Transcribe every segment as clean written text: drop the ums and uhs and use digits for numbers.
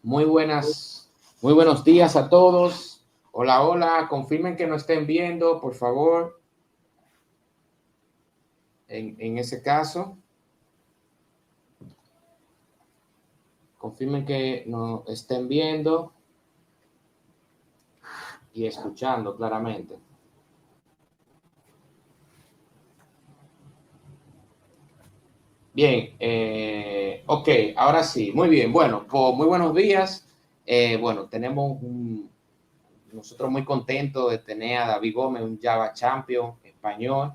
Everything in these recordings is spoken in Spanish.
Muy muy buenos días a todos. Hola, hola. Confirmen que nos estén viendo, por favor. En ese caso, confirmen que nos estén viendo y escuchando claramente. Bien, ok, ahora sí, muy bien. Bueno, pues muy buenos días. Bueno, nosotros muy contentos de tener a David Gómez, un Java Champion español,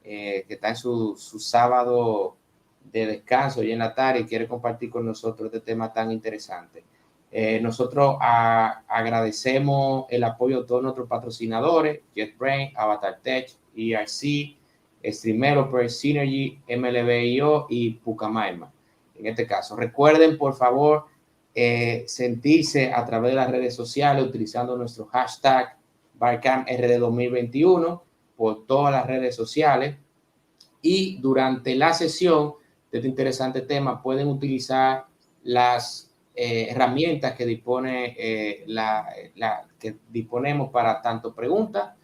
que está en su sábado de descanso y en la tarde y quiere compartir con nosotros este tema tan interesante. Nosotros agradecemos el apoyo de todos nuestros patrocinadores, JetBrains, Avatar Tech, ERC, Streameloper, Synergy, MLB.io y Pucamaima. En este caso, recuerden por favor sentirse a través de las redes sociales utilizando nuestro hashtag BarCampRD 2021 por todas las redes sociales, y durante la sesión de este interesante tema pueden utilizar las herramientas que que disponemos para tanto preguntas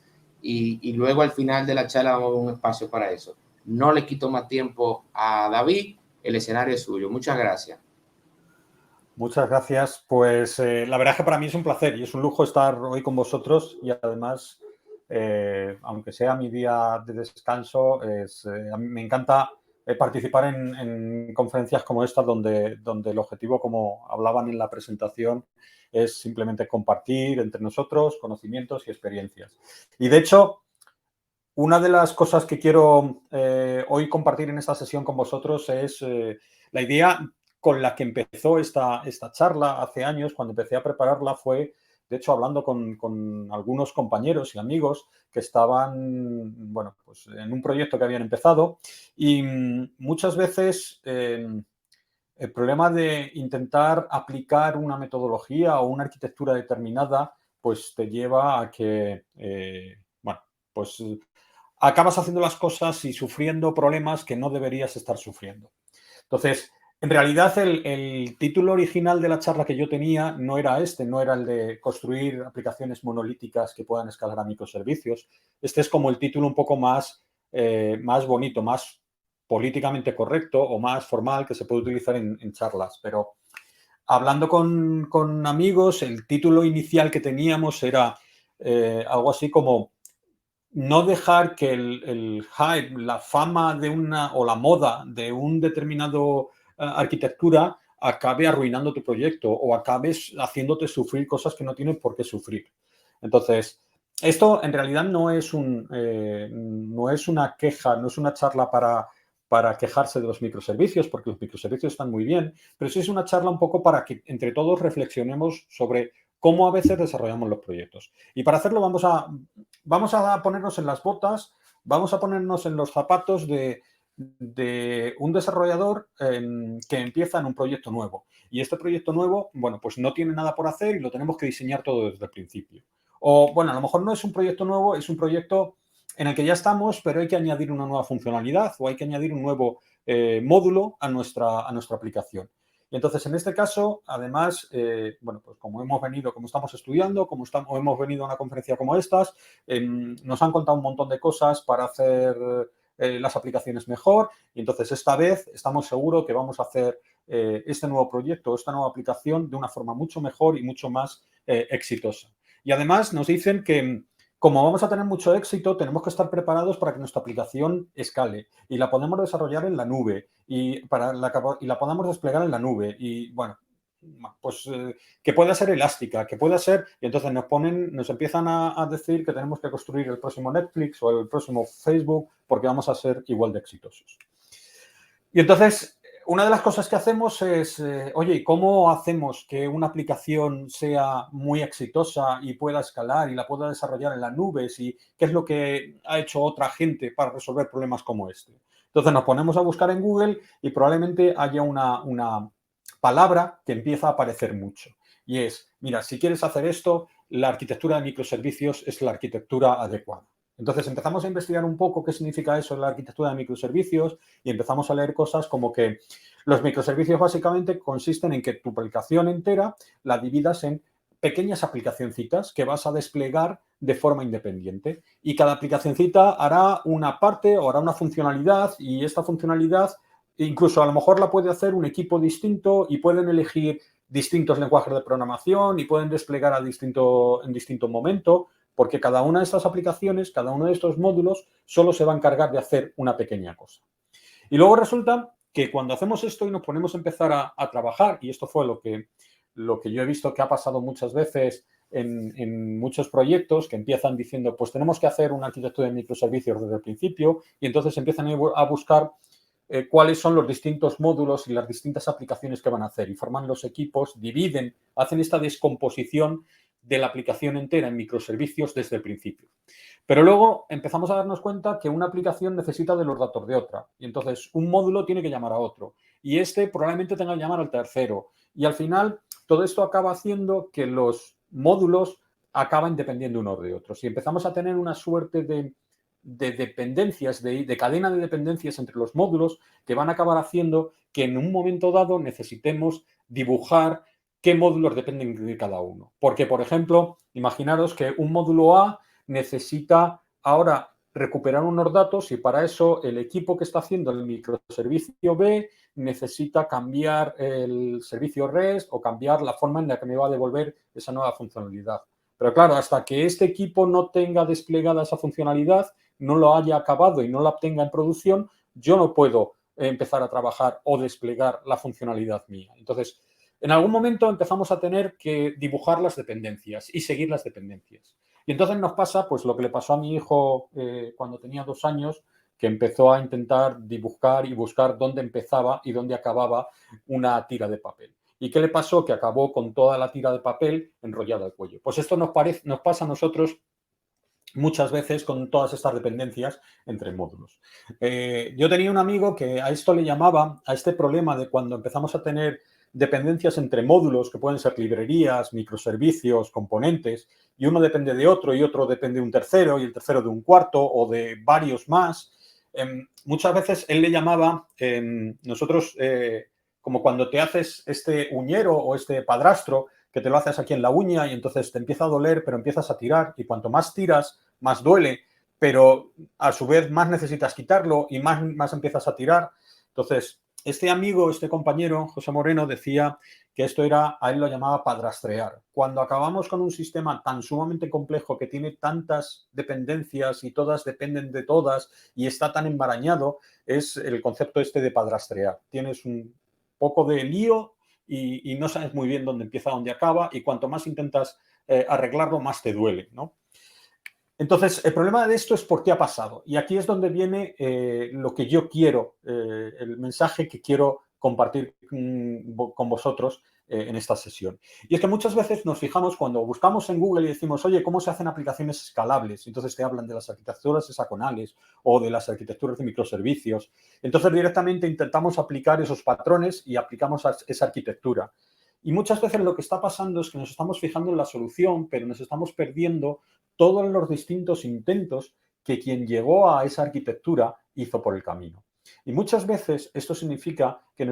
y luego al final de la charla vamos a ver un espacio para eso. No le quito más tiempo a David, el escenario es suyo. Muchas gracias. Muchas gracias. Pues la verdad es que para mí es un placer y es un lujo estar hoy con vosotros y además, aunque sea mi día de descanso, a mí me encanta participar en conferencias como esta donde el objetivo, como hablaban en la presentación, es simplemente compartir entre nosotros conocimientos y experiencias. Y de hecho, una de las cosas que quiero hoy compartir en esta sesión con vosotros es la idea con la que empezó esta charla hace años. Cuando empecé a prepararla fue, de hecho, hablando con algunos compañeros y amigos que estaban, bueno, pues en un proyecto que habían empezado y muchas veces el problema de intentar aplicar una metodología o una arquitectura determinada pues te lleva a que, bueno, pues acabas haciendo las cosas y sufriendo problemas que no deberías estar sufriendo. Entonces, en realidad el título original de la charla que yo tenía no era este, no era el de construir aplicaciones monolíticas que puedan escalar a microservicios. Este es como el título un poco más bonito, más políticamente correcto o más formal que se puede utilizar en charlas. Pero hablando con amigos, el título inicial que teníamos era algo así como no dejar que el hype, la fama de o la moda de un determinado arquitectura acabe arruinando tu proyecto o acabes haciéndote sufrir cosas que no tienes por qué sufrir. Entonces, esto en realidad no es una queja, no es una charla para quejarse de los microservicios, porque los microservicios están muy bien, pero sí es una charla un poco para que entre todos reflexionemos sobre cómo a veces desarrollamos los proyectos. Y para hacerlo vamos a ponernos en las botas, vamos a ponernos en los zapatos de un desarrollador que empieza en un proyecto nuevo. Y este proyecto nuevo, bueno, pues no tiene nada por hacer y lo tenemos que diseñar todo desde el principio. O, bueno, a lo mejor no es un proyecto nuevo, es un proyecto en el que ya estamos, pero hay que añadir una nueva funcionalidad o hay que añadir un nuevo módulo a nuestra aplicación. Y entonces, en este caso, además, bueno, pues como estamos estudiando, o hemos venido a una conferencia como estas, nos han contado un montón de cosas para hacer las aplicaciones mejor. Y entonces, esta vez estamos seguros que vamos a hacer este nuevo proyecto, esta nueva aplicación de una forma mucho mejor y mucho más exitosa. Y además nos dicen que como vamos a tener mucho éxito, tenemos que estar preparados para que nuestra aplicación escale y la podemos desarrollar en la nube y la podamos desplegar en la nube y, bueno, pues que pueda ser elástica, que pueda ser... Y entonces nos empiezan a decir que tenemos que construir el próximo Netflix o el próximo Facebook porque vamos a ser igual de exitosos. Y entonces, una de las cosas que hacemos es, oye, ¿cómo hacemos que una aplicación sea muy exitosa y pueda escalar y la pueda desarrollar en las nubes? ¿Y qué es lo que ha hecho otra gente para resolver problemas como este? Entonces nos ponemos a buscar en Google y probablemente haya una palabra que empieza a aparecer mucho. Y es, mira, si quieres hacer esto, la arquitectura de microservicios es la arquitectura adecuada. Entonces empezamos a investigar un poco qué significa eso en la arquitectura de microservicios y empezamos a leer cosas como que los microservicios básicamente consisten en que tu aplicación entera la dividas en pequeñas aplicacioncitas que vas a desplegar de forma independiente. Y cada aplicacioncita hará una parte o hará una funcionalidad y esta funcionalidad incluso a lo mejor la puede hacer un equipo distinto y pueden elegir distintos lenguajes de programación y pueden desplegar en distinto momento, porque cada una de estas aplicaciones, cada uno de estos módulos, solo se va a encargar de hacer una pequeña cosa. Y luego resulta que cuando hacemos esto y nos ponemos a empezar a trabajar, y esto fue lo que yo he visto que ha pasado muchas veces en muchos proyectos que empiezan diciendo, pues tenemos que hacer una arquitectura de microservicios desde el principio, y entonces empiezan a buscar cuáles son los distintos módulos y las distintas aplicaciones que van a hacer y forman los equipos, dividen, hacen esta descomposición de la aplicación entera en microservicios desde el principio. Pero luego empezamos a darnos cuenta que una aplicación necesita de los datos de otra y entonces un módulo tiene que llamar a otro y este probablemente tenga que llamar al tercero y al final todo esto acaba haciendo que los módulos acaban dependiendo unos de otros y empezamos a tener una suerte de dependencias, de cadena de dependencias entre los módulos que van a acabar haciendo que en un momento dado necesitemos dibujar qué módulos dependen de cada uno. Porque, por ejemplo, imaginaros que un módulo A necesita ahora recuperar unos datos y para eso el equipo que está haciendo el microservicio B necesita cambiar el servicio REST o cambiar la forma en la que me va a devolver esa nueva funcionalidad. Pero claro, hasta que este equipo no tenga desplegada esa funcionalidad, no lo haya acabado y no la tenga en producción, yo no puedo empezar a trabajar o desplegar la funcionalidad mía. Entonces, en algún momento empezamos a tener que dibujar las dependencias y seguir las dependencias. Y entonces nos pasa pues lo que le pasó a mi hijo cuando tenía 2 años, que empezó a intentar dibujar y buscar dónde empezaba y dónde acababa una tira de papel. ¿Y qué le pasó? Que acabó con toda la tira de papel enrollada al cuello. Pues esto nos pasa a nosotros muchas veces con todas estas dependencias entre módulos. Yo tenía un amigo que a esto le llamaba, a este problema de cuando empezamos a tener dependencias entre módulos, que pueden ser librerías, microservicios, componentes, y uno depende de otro y otro depende de un tercero y el tercero de un cuarto o de varios más. Muchas veces él le llamaba, nosotros, como cuando te haces este uñero o este padrastro, que te lo haces aquí en la uña y entonces te empieza a doler, pero empiezas a tirar y cuanto más tiras, más duele, pero a su vez más necesitas quitarlo y más empiezas a tirar. Entonces, este amigo, este compañero, José Moreno, decía que esto era, a él lo llamaba padrastrear. Cuando acabamos con un sistema tan sumamente complejo que tiene tantas dependencias y todas dependen de todas y está tan embarañado, es el concepto este de padrastrear. Tienes un poco de lío y no sabes muy bien dónde empieza, dónde acaba y cuanto más intentas arreglarlo, más te duele, ¿no? Entonces, el problema de esto es por qué ha pasado. Y aquí es donde viene lo que yo quiero, el mensaje que quiero compartir con vosotros en esta sesión. Y es que muchas veces nos fijamos cuando buscamos en Google y decimos, oye, ¿cómo se hacen aplicaciones escalables? Entonces te hablan de las arquitecturas hexagonales o de las arquitecturas de microservicios. Entonces directamente intentamos aplicar esos patrones y aplicamos esa arquitectura. Y muchas veces lo que está pasando es que nos estamos fijando en la solución, pero nos estamos perdiendo todos los distintos intentos que quien llegó a esa arquitectura hizo por el camino. Y muchas veces esto significa que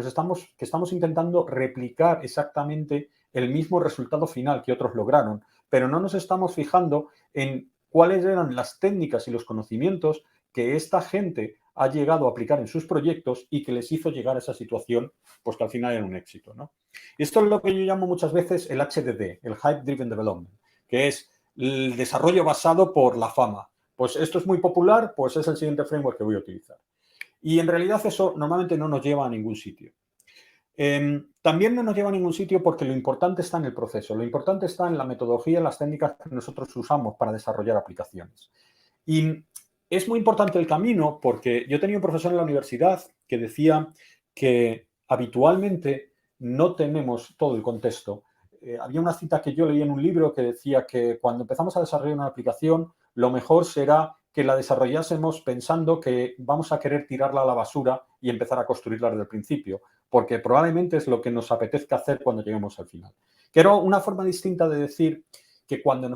estamos intentando replicar exactamente el mismo resultado final que otros lograron, pero no nos estamos fijando en cuáles eran las técnicas y los conocimientos que esta gente ha llegado a aplicar en sus proyectos y que les hizo llegar a esa situación, pues que al final era un éxito, ¿no? Y esto es lo que yo llamo muchas veces el HDD, el Hype Driven Development, que es el desarrollo basado por la fama. Pues esto es muy popular, pues es el siguiente framework que voy a utilizar. Y en realidad eso normalmente no nos lleva a ningún sitio. También no nos lleva a ningún sitio porque lo importante está en el proceso, lo importante está en la metodología y las técnicas que nosotros usamos para desarrollar aplicaciones. Y es muy importante el camino porque yo tenía un profesor en la universidad que decía que habitualmente no tenemos todo el contexto. Había una cita que yo leí en un libro que decía que cuando empezamos a desarrollar una aplicación, lo mejor será que la desarrollásemos pensando que vamos a querer tirarla a la basura y empezar a construirla desde el principio, porque probablemente es lo que nos apetezca hacer cuando lleguemos al final. Que era una forma distinta de decir que cuando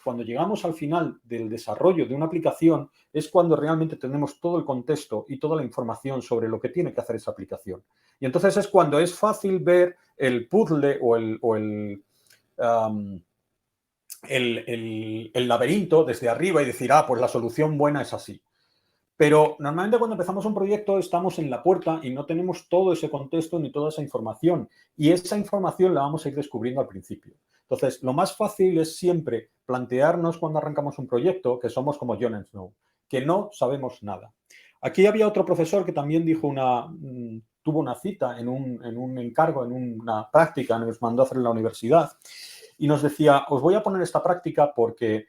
cuando llegamos al final del desarrollo de una aplicación, es cuando realmente tenemos todo el contexto y toda la información sobre lo que tiene que hacer esa aplicación. Y entonces es cuando es fácil ver el puzzle o el laberinto desde arriba y decir, pues la solución buena es así. Pero normalmente cuando empezamos un proyecto estamos en la puerta y no tenemos todo ese contexto ni toda esa información. Y esa información la vamos a ir descubriendo al principio. Entonces, lo más fácil es siempre plantearnos cuando arrancamos un proyecto que somos como Jon Snow, que no sabemos nada. Aquí había otro profesor que también dijo tuvo una cita en un encargo, en una práctica, nos mandó a hacer en la universidad y nos decía, os voy a poner esta práctica porque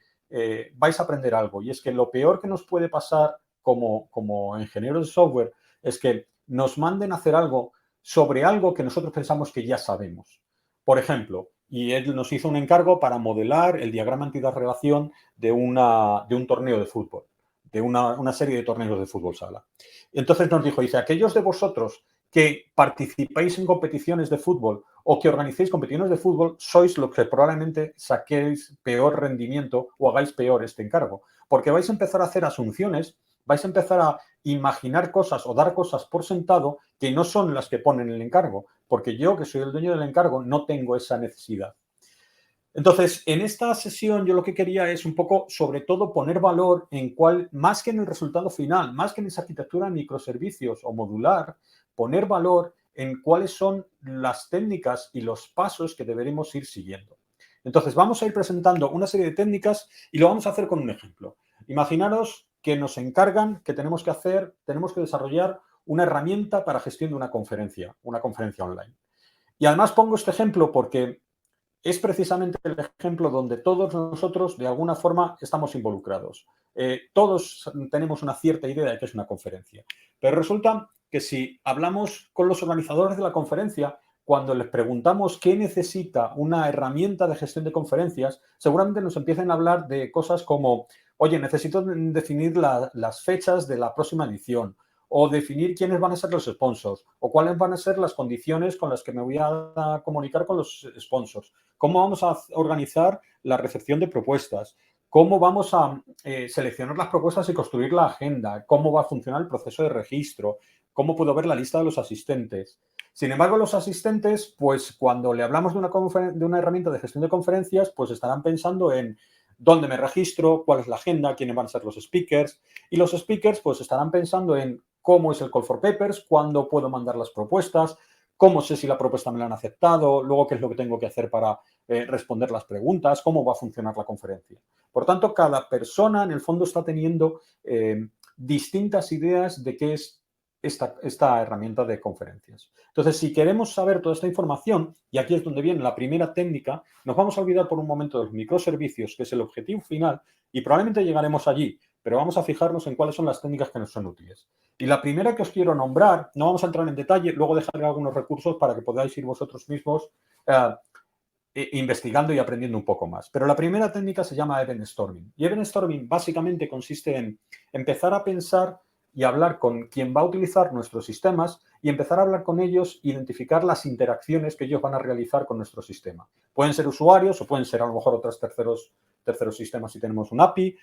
vais a aprender algo. Y es que lo peor que nos puede pasar como ingenieros de software es que nos manden a hacer algo sobre algo que nosotros pensamos que ya sabemos. Por ejemplo, y él nos hizo un encargo para modelar el diagrama antidarrelación de un torneo de fútbol, de una serie de torneos de fútbol sala. Entonces nos dijo, dice, aquellos de vosotros que participéis en competiciones de fútbol o que organicéis competiciones de fútbol, sois los que probablemente saquéis peor rendimiento o hagáis peor este encargo. Porque vais a empezar a hacer asunciones, vais a empezar a imaginar cosas o dar cosas por sentado que no son las que ponen el encargo. Porque yo, que soy el dueño del encargo, no tengo esa necesidad. Entonces, en esta sesión yo lo que quería es un poco, sobre todo, poner valor en cuál, más que en el resultado final, más que en esa arquitectura de microservicios o modular, poner valor en cuáles son las técnicas y los pasos que deberemos ir siguiendo. Entonces, vamos a ir presentando una serie de técnicas y lo vamos a hacer con un ejemplo. Imaginaros que nos encargan que tenemos que desarrollar una herramienta para gestión de una conferencia online. Y además pongo este ejemplo porque es precisamente el ejemplo donde todos nosotros, de alguna forma, estamos involucrados. Todos tenemos una cierta idea de qué es una conferencia. Pero resulta que si hablamos con los organizadores de la conferencia, cuando les preguntamos qué necesita una herramienta de gestión de conferencias, seguramente nos empiecen a hablar de cosas como, oye, necesito definir las fechas de la próxima edición, o definir quiénes van a ser los sponsors, o cuáles van a ser las condiciones con las que me voy a comunicar con los sponsors, cómo vamos a organizar la recepción de propuestas, cómo vamos a seleccionar las propuestas y construir la agenda, cómo va a funcionar el proceso de registro, cómo puedo ver la lista de los asistentes. Sin embargo, los asistentes, pues cuando le hablamos de una herramienta de gestión de conferencias, pues estarán pensando en dónde me registro, cuál es la agenda, quiénes van a ser los speakers. Y los speakers, pues estarán pensando en cómo es el call for papers, cuándo puedo mandar las propuestas, cómo sé si la propuesta me la han aceptado, luego qué es lo que tengo que hacer para responder las preguntas, cómo va a funcionar la conferencia. Por tanto, cada persona en el fondo está teniendo distintas ideas de qué es esta herramienta de conferencias. Entonces, si queremos saber toda esta información, y aquí es donde viene la primera técnica, nos vamos a olvidar por un momento de los microservicios, que es el objetivo final, y probablemente llegaremos allí, pero vamos a fijarnos en cuáles son las técnicas que nos son útiles. Y la primera que os quiero nombrar, no vamos a entrar en detalle, luego dejaré algunos recursos para que podáis ir vosotros mismos investigando y aprendiendo un poco más. Pero la primera técnica se llama Event Storming. Y Event Storming básicamente consiste en empezar a pensar y hablar con quien va a utilizar nuestros sistemas y empezar a hablar con ellos, identificar las interacciones que ellos van a realizar con nuestro sistema. Pueden ser usuarios o pueden ser a lo mejor otros terceros sistemas si tenemos un API.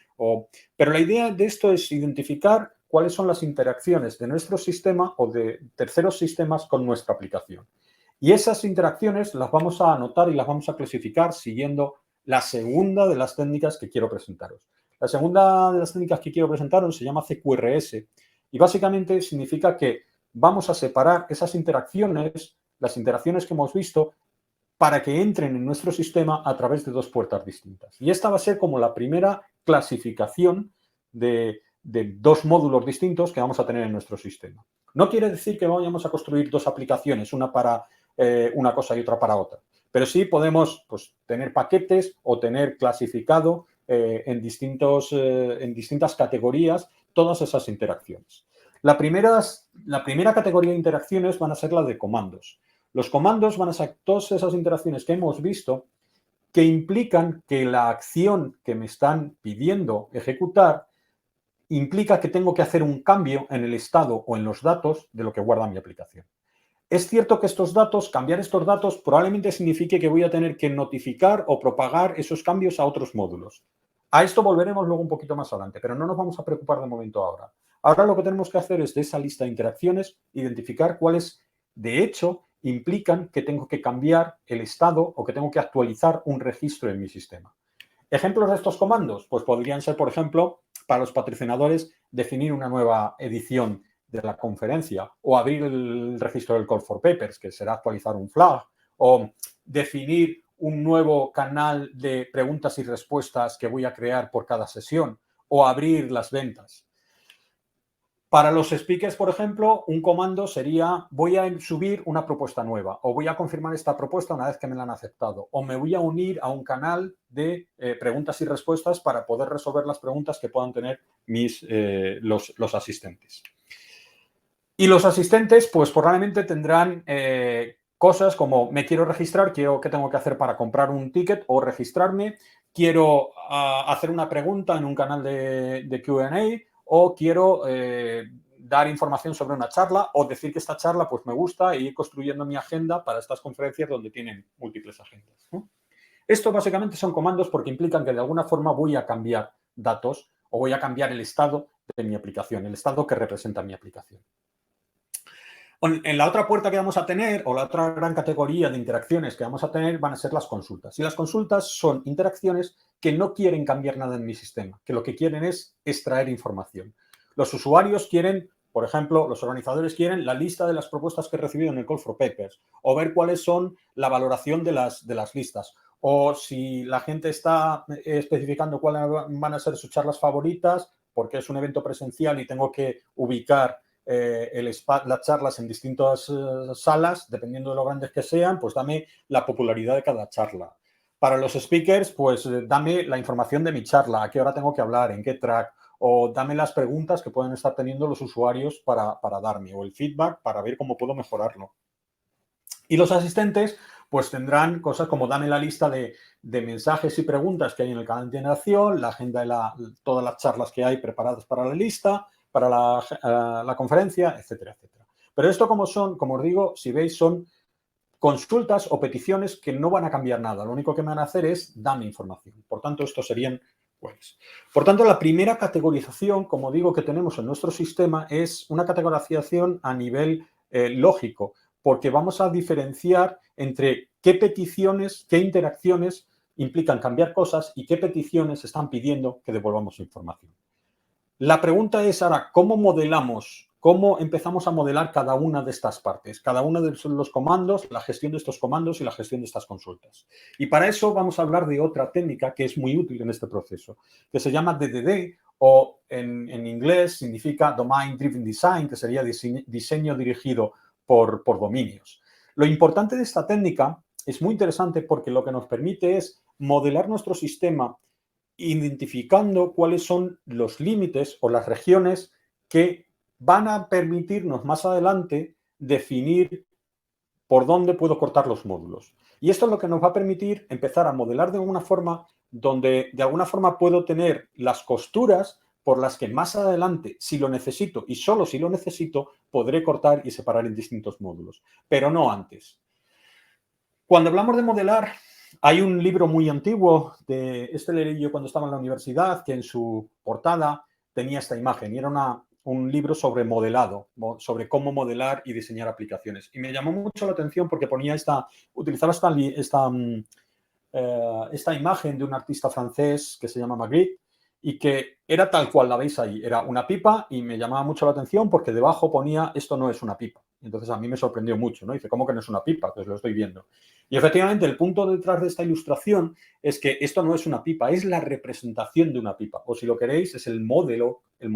Pero la idea de esto es identificar cuáles son las interacciones de nuestro sistema o de terceros sistemas con nuestra aplicación. Y esas interacciones las vamos a anotar y las vamos a clasificar siguiendo la segunda de las técnicas que quiero presentaros. La segunda de las técnicas que quiero presentaros se llama CQRS y básicamente significa que vamos a separar esas interacciones, las interacciones que hemos visto, para que entren en nuestro sistema a través de dos puertas distintas. Y esta va a ser como la primera clasificación de dos módulos distintos que vamos a tener en nuestro sistema. No quiere decir que vayamos a construir dos aplicaciones, una para una cosa y otra para otra. Pero sí podemos tener paquetes o tener clasificado en distintas categorías todas esas interacciones. La primera categoría de interacciones van a ser las de comandos. Los comandos van a ser todas esas interacciones que hemos visto que implican que la acción que me están pidiendo ejecutar implica que tengo que hacer un cambio en el estado o en los datos de lo que guarda mi aplicación. Es cierto que cambiar estos datos, probablemente signifique que voy a tener que notificar o propagar esos cambios a otros módulos. A esto volveremos luego un poquito más adelante, pero no nos vamos a preocupar de momento ahora. Ahora lo que tenemos que hacer es de esa lista de interacciones identificar cuáles, de hecho, implican que tengo que cambiar el estado o que tengo que actualizar un registro en mi sistema. Ejemplos de estos comandos, pues podrían ser, por ejemplo, para los patrocinadores, definir una nueva edición de la conferencia o abrir el registro del Call for Papers, que será actualizar un flag, o definir un nuevo canal de preguntas y respuestas que voy a crear por cada sesión, o abrir las ventas. Para los speakers, por ejemplo, un comando sería voy a subir una propuesta nueva o voy a confirmar esta propuesta una vez que me la han aceptado o me voy a unir a un canal de preguntas y respuestas para poder resolver las preguntas que puedan tener los asistentes. Y los asistentes, pues probablemente tendrán cosas como me quiero registrar, qué tengo que hacer para comprar un ticket o registrarme, quiero hacer una pregunta en un canal de Q&A o quiero dar información sobre una charla o decir que esta charla pues me gusta e ir construyendo mi agenda para estas conferencias donde tienen múltiples agendas, ¿no? Esto básicamente son comandos porque implican que de alguna forma voy a cambiar datos o voy a cambiar el estado de mi aplicación, el estado que representa mi aplicación. En la otra puerta que vamos a tener, o la otra gran categoría de interacciones que vamos a tener, van a ser las consultas. Y las consultas son interacciones que no quieren cambiar nada en mi sistema, que lo que quieren es extraer información. Los usuarios quieren, por ejemplo, los organizadores quieren la lista de las propuestas que he recibido en el Call for Papers, o ver cuáles son la valoración de las listas, o si la gente está especificando cuáles van a ser sus charlas favoritas, porque es un evento presencial y tengo que ubicar las charlas en distintas salas, dependiendo de lo grandes que sean, pues dame la popularidad de cada charla. Para los speakers, pues dame la información de mi charla, a qué hora tengo que hablar, en qué track, o dame las preguntas que pueden estar teniendo los usuarios para darme, o el feedback para ver cómo puedo mejorarlo. Y los asistentes, pues tendrán cosas como dame la lista de mensajes y preguntas que hay en el canal de interacción, la agenda de todas las charlas que hay preparadas para la lista, para la conferencia, etcétera, etcétera. Pero esto como os digo, si veis, son consultas o peticiones que no van a cambiar nada. Lo único que me van a hacer es dame información. Por tanto, estos serían queries. Por tanto, la primera categorización, como digo, que tenemos en nuestro sistema es una categorización a nivel lógico, porque vamos a diferenciar entre qué peticiones, qué interacciones implican cambiar cosas y qué peticiones están pidiendo que devolvamos información. La pregunta es ahora, ¿cómo modelamos? ¿Cómo empezamos a modelar cada una de estas partes? Cada uno de los comandos, la gestión de estos comandos y la gestión de estas consultas. Y para eso vamos a hablar de otra técnica que es muy útil en este proceso, que se llama DDD o en inglés significa Domain Driven Design, que sería diseño dirigido por dominios. Lo importante de esta técnica es muy interesante porque lo que nos permite es modelar nuestro sistema identificando cuáles son los límites o las regiones que van a permitirnos más adelante definir por dónde puedo cortar los módulos. Y esto es lo que nos va a permitir empezar a modelar de alguna forma donde de alguna forma puedo tener las costuras por las que más adelante, si lo necesito y solo si lo necesito, podré cortar y separar en distintos módulos, pero no antes. Cuando hablamos de modelar, hay un libro muy antiguo, leí yo cuando estaba en la universidad, que en su portada tenía esta imagen y era un libro sobre modelado, sobre cómo modelar y diseñar aplicaciones. Y me llamó mucho la atención porque utilizaba esta imagen de un artista francés que se llama Magritte y que era tal cual la veis ahí. Era una pipa y me llamaba mucho la atención porque debajo ponía esto no es una pipa. Entonces a mí me sorprendió mucho, ¿no? Dice, ¿cómo que no es una pipa? Pues lo estoy viendo. Y efectivamente el punto detrás de esta ilustración es que esto no es una pipa, es la representación de una pipa. O si lo queréis, es el modelo de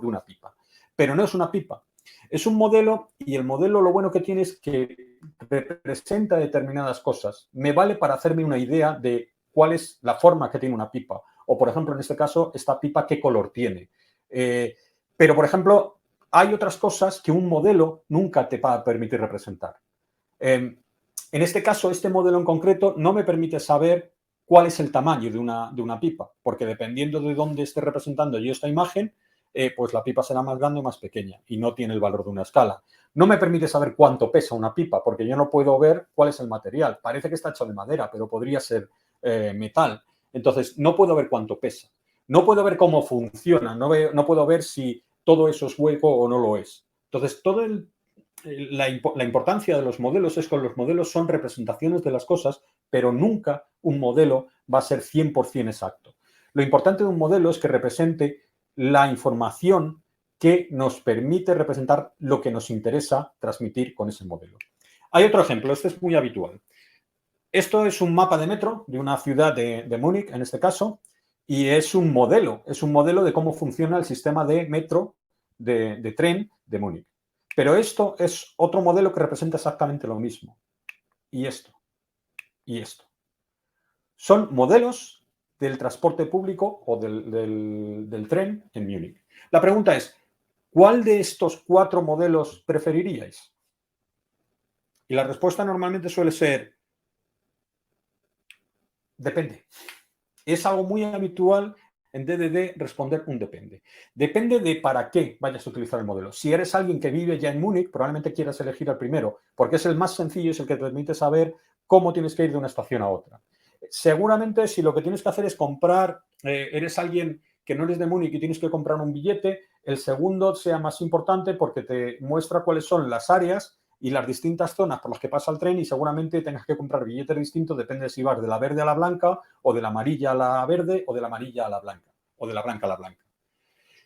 una pipa. Pero no es una pipa. Es un modelo y el modelo lo bueno que tiene es que representa determinadas cosas. Me vale para hacerme una idea de cuál es la forma que tiene una pipa. O, por ejemplo, en este caso, esta pipa, ¿qué color tiene? Pero, por ejemplo, hay otras cosas que un modelo nunca te va a permitir representar. En este caso, este modelo en concreto no me permite saber cuál es el tamaño de una pipa, porque dependiendo de dónde esté representando yo esta imagen, pues la pipa será más grande o más pequeña y no tiene el valor de una escala. No me permite saber cuánto pesa una pipa, porque yo no puedo ver cuál es el material. Parece que está hecho de madera, pero podría ser metal. Entonces, no puedo ver cuánto pesa. No puedo ver cómo funciona. No puedo ver si todo eso es hueco o no lo es. Entonces, la importancia de los modelos es que los modelos son representaciones de las cosas, pero nunca un modelo va a ser 100% exacto. Lo importante de un modelo es que represente la información que nos permite representar lo que nos interesa transmitir con ese modelo. Hay otro ejemplo, este es muy habitual. Esto es un mapa de metro de una ciudad de Múnich, en este caso, y es un modelo de cómo funciona el sistema de metro de tren de Múnich. Pero esto es otro modelo que representa exactamente lo mismo. Y esto. Y esto. Son modelos del transporte público o del tren en Múnich. La pregunta es, ¿cuál de estos 4 modelos preferiríais? Y la respuesta normalmente suele ser, depende. Es algo muy habitual en DDD responder un depende. Depende de para qué vayas a utilizar el modelo. Si eres alguien que vive ya en Múnich, probablemente quieras elegir el primero, porque es el más sencillo, es el que te permite saber cómo tienes que ir de una estación a otra. Seguramente si lo que tienes que hacer es comprar, eres alguien que no eres de Múnich y tienes que comprar un billete, el segundo sea más importante porque te muestra cuáles son las áreas y las distintas zonas por las que pasa el tren y seguramente tengas que comprar billetes distintos, depende de si vas de la verde a la blanca o de la amarilla a la verde o de la amarilla a la blanca o de la blanca a la blanca.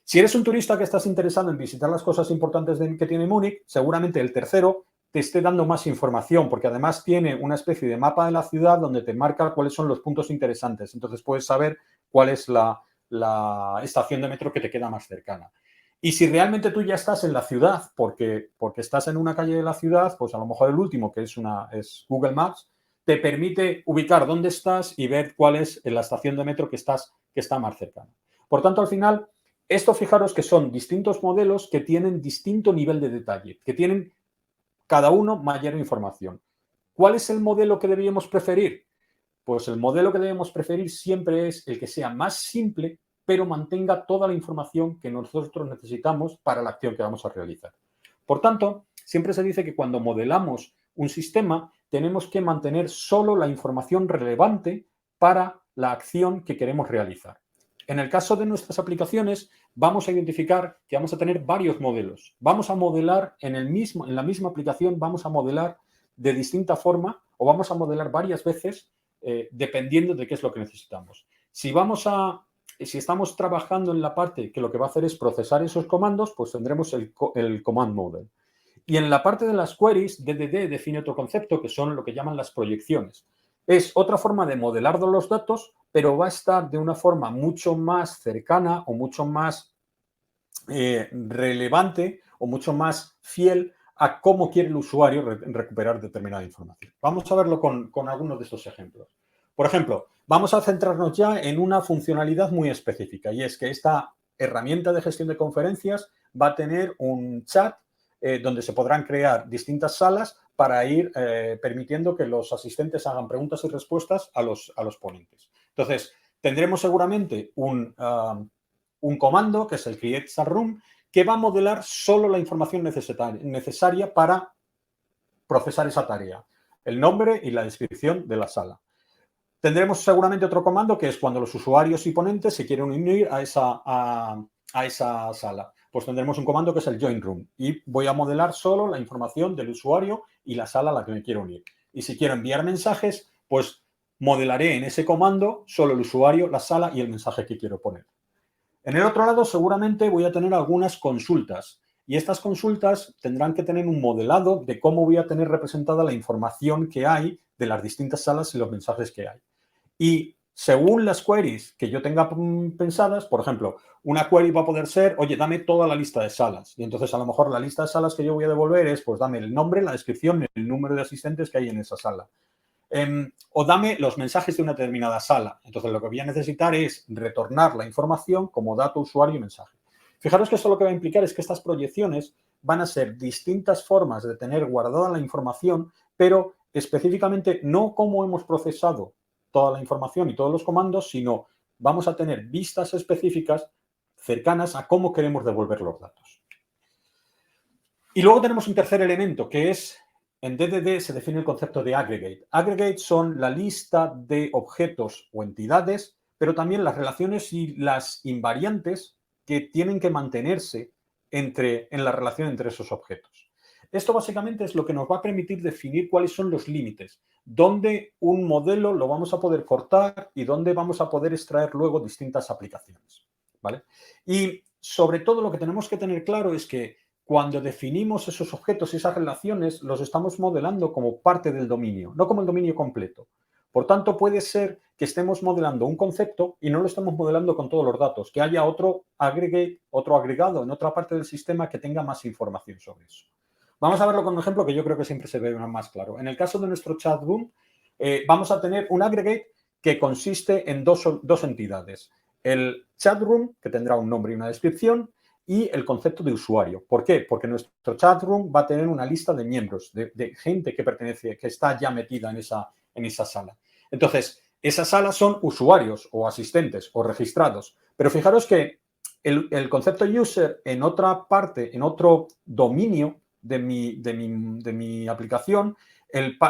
Si eres un turista que estás interesado en visitar las cosas importantes que tiene Múnich, seguramente el tercero te esté dando más información porque además tiene una especie de mapa de la ciudad donde te marca cuáles son los puntos interesantes. Entonces puedes saber cuál es la estación de metro que te queda más cercana. Y si realmente tú ya estás en la ciudad, porque estás en una calle de la ciudad, pues a lo mejor el último, que es Google Maps, te permite ubicar dónde estás y ver cuál es la estación de metro que está más cercana. Por tanto, al final, esto fijaros que son distintos modelos que tienen distinto nivel de detalle, que tienen cada uno mayor información. ¿Cuál es el modelo que deberíamos preferir? Pues el modelo que debemos preferir siempre es el que sea más simple, pero mantenga toda la información que nosotros necesitamos para la acción que vamos a realizar. Por tanto, siempre se dice que cuando modelamos un sistema, tenemos que mantener solo la información relevante para la acción que queremos realizar. En el caso de nuestras aplicaciones, vamos a identificar que vamos a tener varios modelos. Vamos a modelar en la misma aplicación, vamos a modelar de distinta forma o vamos a modelar varias veces dependiendo de qué es lo que necesitamos. Si estamos trabajando en la parte que lo que va a hacer es procesar esos comandos, pues tendremos el command model. Y en la parte de las queries, DDD define otro concepto que son lo que llaman las proyecciones. Es otra forma de modelar los datos, pero va a estar de una forma mucho más cercana o mucho más relevante o mucho más fiel a cómo quiere el usuario recuperar determinada información. Vamos a verlo con algunos de estos ejemplos. Por ejemplo, vamos a centrarnos ya en una funcionalidad muy específica y es que esta herramienta de gestión de conferencias va a tener un chat donde se podrán crear distintas salas para ir permitiendo que los asistentes hagan preguntas y respuestas a los ponentes. Entonces, tendremos seguramente un comando, que es el create star room, que va a modelar solo la información necesaria para procesar esa tarea, el nombre y la descripción de la sala. Tendremos seguramente otro comando que es cuando los usuarios y ponentes se quieren unir a esa sala. Pues tendremos un comando que es el join room y voy a modelar solo la información del usuario y la sala a la que me quiero unir. Y si quiero enviar mensajes, pues modelaré en ese comando solo el usuario, la sala y el mensaje que quiero poner. En el otro lado seguramente voy a tener algunas consultas y estas consultas tendrán que tener un modelado de cómo voy a tener representada la información que hay de las distintas salas y los mensajes que hay. Y según las queries que yo tenga pensadas, por ejemplo, una query va a poder ser, oye, dame toda la lista de salas. Y entonces a lo mejor la lista de salas que yo voy a devolver es, pues dame el nombre, la descripción, el número de asistentes que hay en esa sala. O dame los mensajes de una determinada sala. Entonces, lo que voy a necesitar es retornar la información como dato, usuario y mensaje. Fijaros que esto lo que va a implicar es que estas proyecciones van a ser distintas formas de tener guardada la información, pero específicamente no cómo hemos procesado toda la información y todos los comandos, sino vamos a tener vistas específicas cercanas a cómo queremos devolver los datos. Y luego tenemos un tercer elemento que es, en DDD se define el concepto de aggregate. Aggregate son la lista de objetos o entidades, pero también las relaciones y las invariantes que tienen que mantenerse en la relación entre esos objetos. Esto básicamente es lo que nos va a permitir definir cuáles son los límites, dónde un modelo lo vamos a poder cortar y dónde vamos a poder extraer luego distintas aplicaciones, ¿vale? Y sobre todo lo que tenemos que tener claro es que cuando definimos esos objetos y esas relaciones, los estamos modelando como parte del dominio, no como el dominio completo. Por tanto, puede ser que estemos modelando un concepto y no lo estemos modelando con todos los datos, que haya otro aggregate, otro agregado en otra parte del sistema que tenga más información sobre eso. Vamos a verlo con un ejemplo que yo creo que siempre se ve más claro. En el caso de nuestro chat room, vamos a tener un aggregate que consiste en dos entidades. El chat room, que tendrá un nombre y una descripción, y el concepto de usuario. ¿Por qué? Porque nuestro chat room va a tener una lista de miembros, de gente que pertenece, que está ya metida en esa sala. Entonces, esas salas son usuarios o asistentes o registrados. Pero fijaros que el concepto user en otra parte, en otro dominio de mi aplicación,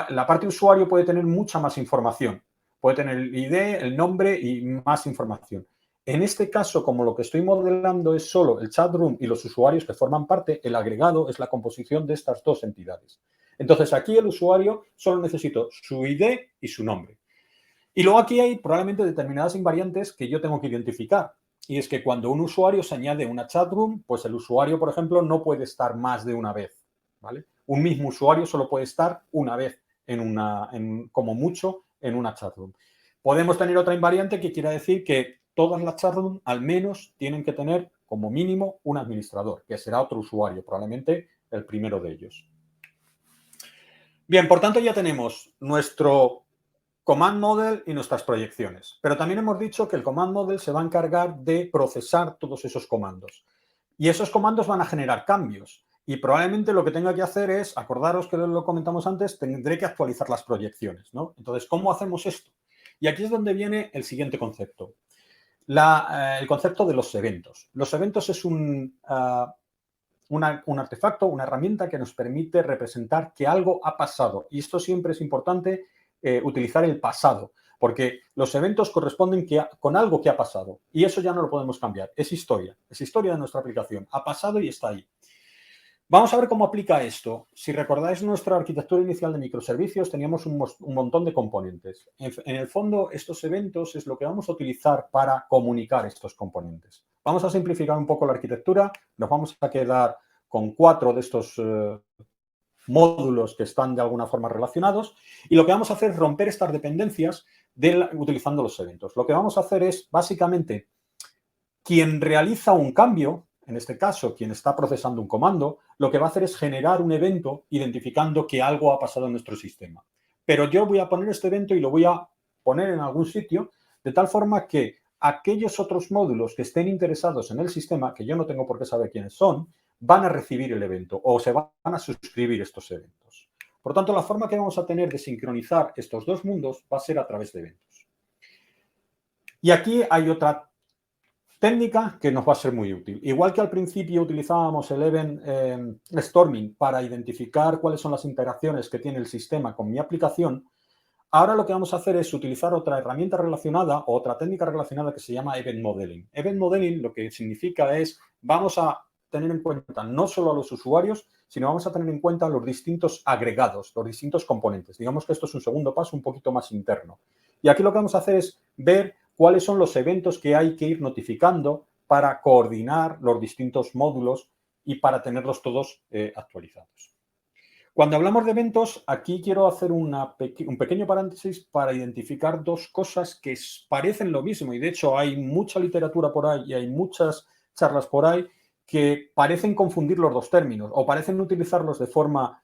la parte usuario puede tener mucha más información. Puede tener el ID, el nombre y más información. En este caso, como lo que estoy modelando es solo el chat room y los usuarios que forman parte, el agregado es la composición de estas dos entidades. Entonces, aquí el usuario solo necesito su ID y su nombre. Y luego aquí hay probablemente determinadas invariantes que yo tengo que identificar. Y es que cuando un usuario se añade una chat room, pues el usuario, por ejemplo, no puede estar más de una vez, ¿vale? Un mismo usuario solo puede estar una vez como mucho en una chat room. Podemos tener otra invariante que quiera decir que todas las chat rooms al menos tienen que tener como mínimo un administrador, que será otro usuario, probablemente el primero de ellos. Bien, por tanto ya tenemos nuestro command model y nuestras proyecciones. Pero también hemos dicho que el command model se va a encargar de procesar todos esos comandos. Y esos comandos van a generar cambios. Y probablemente lo que tenga que hacer es, acordaros que lo comentamos antes, tendré que actualizar las proyecciones, ¿no? Entonces, ¿cómo hacemos esto? Y aquí es donde viene el siguiente concepto. El concepto de los eventos. Los eventos es un artefacto, una herramienta que nos permite representar que algo ha pasado. Y esto siempre es importante utilizar el pasado, porque los eventos corresponden con algo que ha pasado. Y eso ya no lo podemos cambiar. Es historia de nuestra aplicación. Ha pasado y está ahí. Vamos a ver cómo aplica esto. Si recordáis nuestra arquitectura inicial de microservicios, teníamos un montón de componentes. En el fondo, estos eventos es lo que vamos a utilizar para comunicar estos componentes. Vamos a simplificar un poco la arquitectura. Nos vamos a quedar con 4 de estos módulos que están de alguna forma relacionados. Y lo que vamos a hacer es romper estas dependencias utilizando los eventos. Lo que vamos a hacer es, básicamente, quien realiza un cambio, en este caso, quien está procesando un comando, lo que va a hacer es generar un evento identificando que algo ha pasado en nuestro sistema. Pero yo voy a poner este evento y lo voy a poner en algún sitio de tal forma que aquellos otros módulos que estén interesados en el sistema, que yo no tengo por qué saber quiénes son, van a recibir el evento o se van a suscribir estos eventos. Por tanto, la forma que vamos a tener de sincronizar estos dos mundos va a ser a través de eventos. Y aquí hay otra técnica que nos va a ser muy útil. Igual que al principio utilizábamos el Event Storming para identificar cuáles son las interacciones que tiene el sistema con mi aplicación, ahora lo que vamos a hacer es utilizar otra herramienta relacionada o otra técnica relacionada que se llama Event Modeling. Event Modeling lo que significa es, vamos a tener en cuenta no solo a los usuarios, sino vamos a tener en cuenta los distintos agregados, los distintos componentes. Digamos que esto es un segundo paso un poquito más interno. Y aquí lo que vamos a hacer es ver cuáles son los eventos que hay que ir notificando para coordinar los distintos módulos y para tenerlos todos actualizados. Cuando hablamos de eventos, aquí quiero hacer un pequeño paréntesis para identificar dos cosas que parecen lo mismo y de hecho hay mucha literatura por ahí y hay muchas charlas por ahí que parecen confundir los dos términos o parecen utilizarlos de forma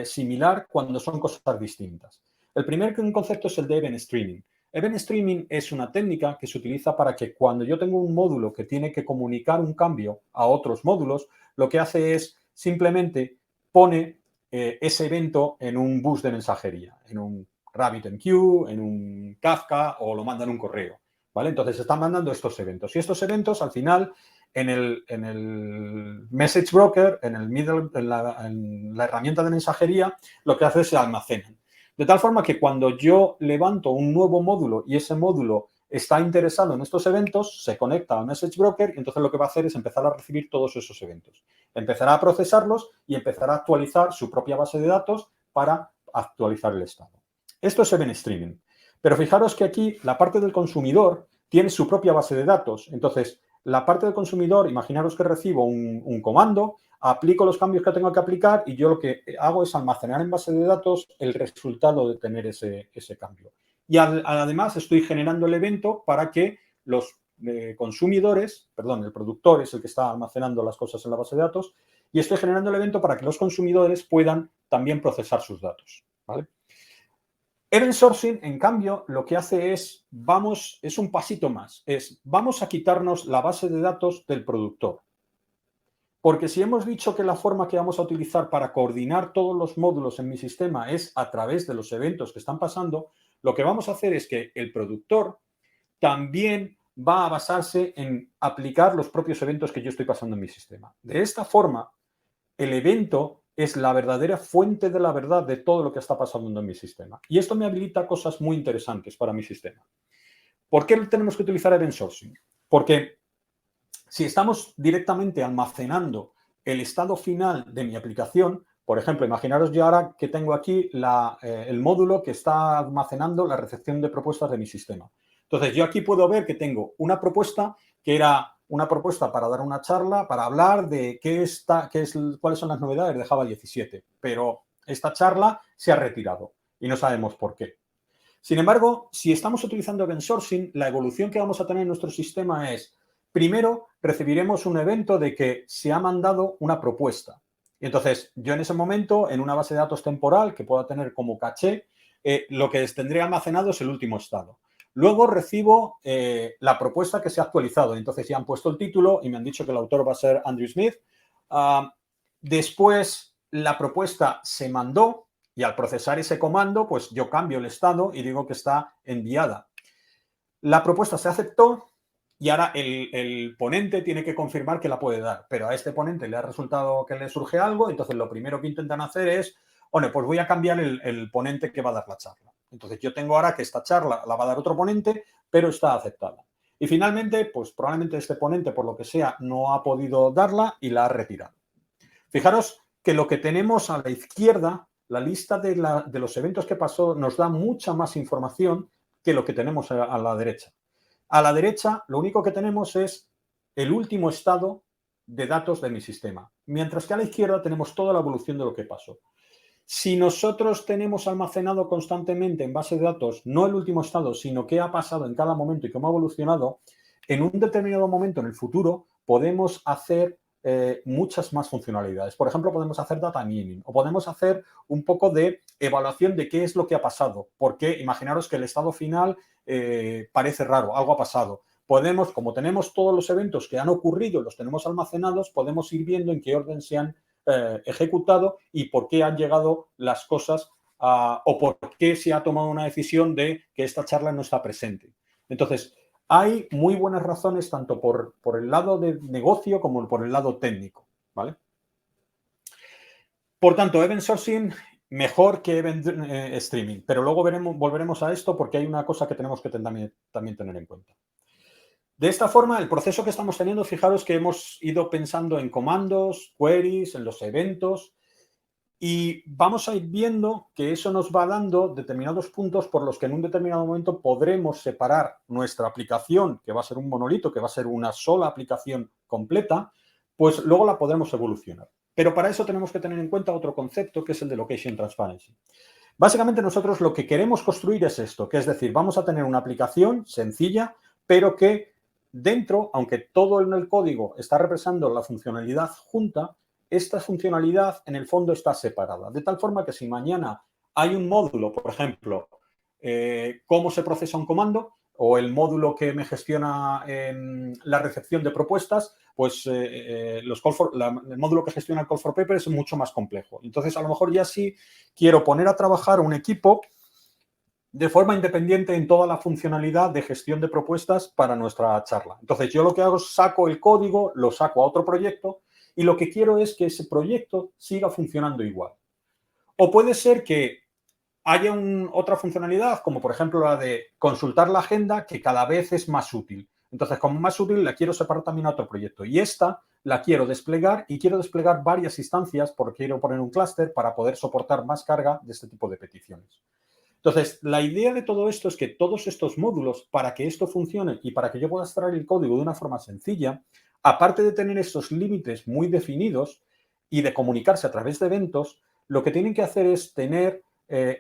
similar cuando son cosas distintas. El primer concepto es el de Event Streaming. Event Streaming es una técnica que se utiliza para que cuando yo tengo un módulo que tiene que comunicar un cambio a otros módulos, lo que hace es simplemente pone ese evento en un bus de mensajería, en un RabbitMQ, en un Kafka o lo manda en un correo, ¿vale? Entonces están mandando estos eventos y estos eventos al final en el message broker, en la herramienta de mensajería, lo que hace es se almacenan. De tal forma que cuando yo levanto un nuevo módulo y ese módulo está interesado en estos eventos, se conecta al message broker y entonces lo que va a hacer es empezar a recibir todos esos eventos. Empezará a procesarlos y empezará a actualizar su propia base de datos para actualizar el estado. Esto es Event Streaming. Pero fijaros que aquí la parte del consumidor tiene su propia base de datos. Entonces, la parte del consumidor, imaginaros que recibo un comando, aplico los cambios que tengo que aplicar y yo lo que hago es almacenar en base de datos el resultado de tener ese cambio. Y además estoy generando el evento para que los consumidores, perdón, el productor es el que está almacenando las cosas en la base de datos, y estoy generando el evento para que los consumidores puedan también procesar sus datos, ¿vale? Event Sourcing, en cambio, lo que hace es, es un pasito más, vamos a quitarnos la base de datos del productor. Porque si hemos dicho que la forma que vamos a utilizar para coordinar todos los módulos en mi sistema es a través de los eventos que están pasando, lo que vamos a hacer es que el productor también va a basarse en aplicar los propios eventos que yo estoy pasando en mi sistema. De esta forma, el evento es la verdadera fuente de la verdad de todo lo que está pasando en mi sistema. Y esto me habilita cosas muy interesantes para mi sistema. ¿Por qué tenemos que utilizar Event Sourcing? Porque si estamos directamente almacenando el estado final de mi aplicación, por ejemplo, imaginaros yo ahora que tengo aquí el módulo que está almacenando la recepción de propuestas de mi sistema. Entonces, yo aquí puedo ver que tengo una propuesta que era una propuesta para dar una charla, para hablar de cuáles son las novedades de Java 17. Pero esta charla se ha retirado y no sabemos por qué. Sin embargo, si estamos utilizando Event Sourcing, la evolución que vamos a tener en nuestro sistema es, primero, recibiremos un evento de que se ha mandado una propuesta. Y entonces, yo en ese momento, en una base de datos temporal que pueda tener como caché, lo que tendré almacenado es el último estado. Luego recibo la propuesta que se ha actualizado. Entonces ya han puesto el título y me han dicho que el autor va a ser Andrew Smith. Después la propuesta se mandó y al procesar ese comando, pues yo cambio el estado y digo que está enviada. La propuesta se aceptó y ahora el ponente tiene que confirmar que la puede dar. Pero a este ponente le ha resultado que le surge algo, entonces lo primero que intentan hacer es, bueno, pues voy a cambiar el ponente que va a dar la charla. Entonces yo tengo ahora que esta charla la va a dar otro ponente, pero está aceptada. Y finalmente, pues probablemente este ponente, por lo que sea, no ha podido darla y la ha retirado. Fijaros que lo que tenemos a la izquierda, la lista de los eventos que pasó, nos da mucha más información que lo que tenemos a la derecha. A la derecha, lo único que tenemos es el último estado de datos de mi sistema, mientras que a la izquierda tenemos toda la evolución de lo que pasó. Si nosotros tenemos almacenado constantemente en base de datos, no el último estado, sino qué ha pasado en cada momento y cómo ha evolucionado, en un determinado momento en el futuro podemos hacer muchas más funcionalidades. Por ejemplo, podemos hacer data mining o podemos hacer un poco de evaluación de qué es lo que ha pasado. Porque imaginaros que el estado final parece raro, algo ha pasado. Podemos, como tenemos todos los eventos que han ocurrido y los tenemos almacenados, podemos ir viendo en qué orden se han ejecutado y por qué han llegado las cosas o por qué se ha tomado una decisión de que esta charla no está presente. Entonces, hay muy buenas razones tanto por el lado de negocio como por el lado técnico, ¿vale? Por tanto, Event Sourcing mejor que Event Streaming, pero luego volveremos a esto porque hay una cosa que tenemos que también tener en cuenta. De esta forma, el proceso que estamos teniendo, fijaros que hemos ido pensando en comandos, queries, en los eventos y vamos a ir viendo que eso nos va dando determinados puntos por los que en un determinado momento podremos separar nuestra aplicación, que va a ser un monolito, que va a ser una sola aplicación completa, pues luego la podremos evolucionar. Pero para eso tenemos que tener en cuenta otro concepto que es el de Location Transparency. Básicamente nosotros lo que queremos construir es esto, que es decir, vamos a tener una aplicación sencilla, pero que dentro, aunque todo en el código está representando la funcionalidad junta, esta funcionalidad en el fondo está separada. De tal forma que si mañana hay un módulo, por ejemplo, cómo se procesa un comando o el módulo que me gestiona la recepción de propuestas, pues el módulo que gestiona el Call for Paper es mucho más complejo. Entonces, a lo mejor ya sí quiero poner a trabajar un equipo de forma independiente en toda la funcionalidad de gestión de propuestas para nuestra charla. Entonces, yo lo que hago es saco el código, lo saco a otro proyecto y lo que quiero es que ese proyecto siga funcionando igual. O puede ser que haya otra funcionalidad, como por ejemplo la de consultar la agenda, que cada vez es más útil. Entonces, como más útil, la quiero separar también a otro proyecto. Y esta la quiero desplegar y quiero desplegar varias instancias porque quiero poner un clúster para poder soportar más carga de este tipo de peticiones. Entonces, la idea de todo esto es que todos estos módulos, para que esto funcione y para que yo pueda extraer el código de una forma sencilla, aparte de tener estos límites muy definidos y de comunicarse a través de eventos, lo que tienen que hacer es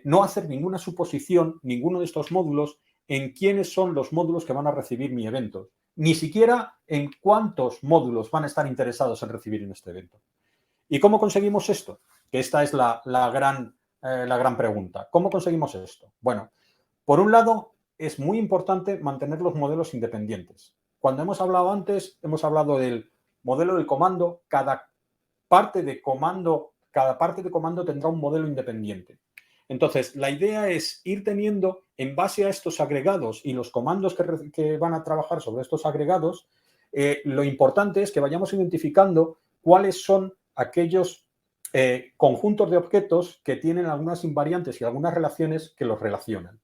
no hacer ninguna suposición, ninguno de estos módulos, en quiénes son los módulos que van a recibir mi evento, ni siquiera en cuántos módulos van a estar interesados en recibir en este evento. ¿Y cómo conseguimos esto? Que esta es la gran pregunta. ¿Cómo conseguimos esto? Bueno, por un lado, es muy importante mantener los modelos independientes. Cuando hemos hablado antes, hemos hablado del modelo del comando. Cada parte de comando tendrá un modelo independiente. Entonces, la idea es ir teniendo, en base a estos agregados y los comandos que van a trabajar sobre estos agregados, lo importante es que vayamos identificando cuáles son aquellos conjuntos de objetos que tienen algunas invariantes y algunas relaciones que los relacionan.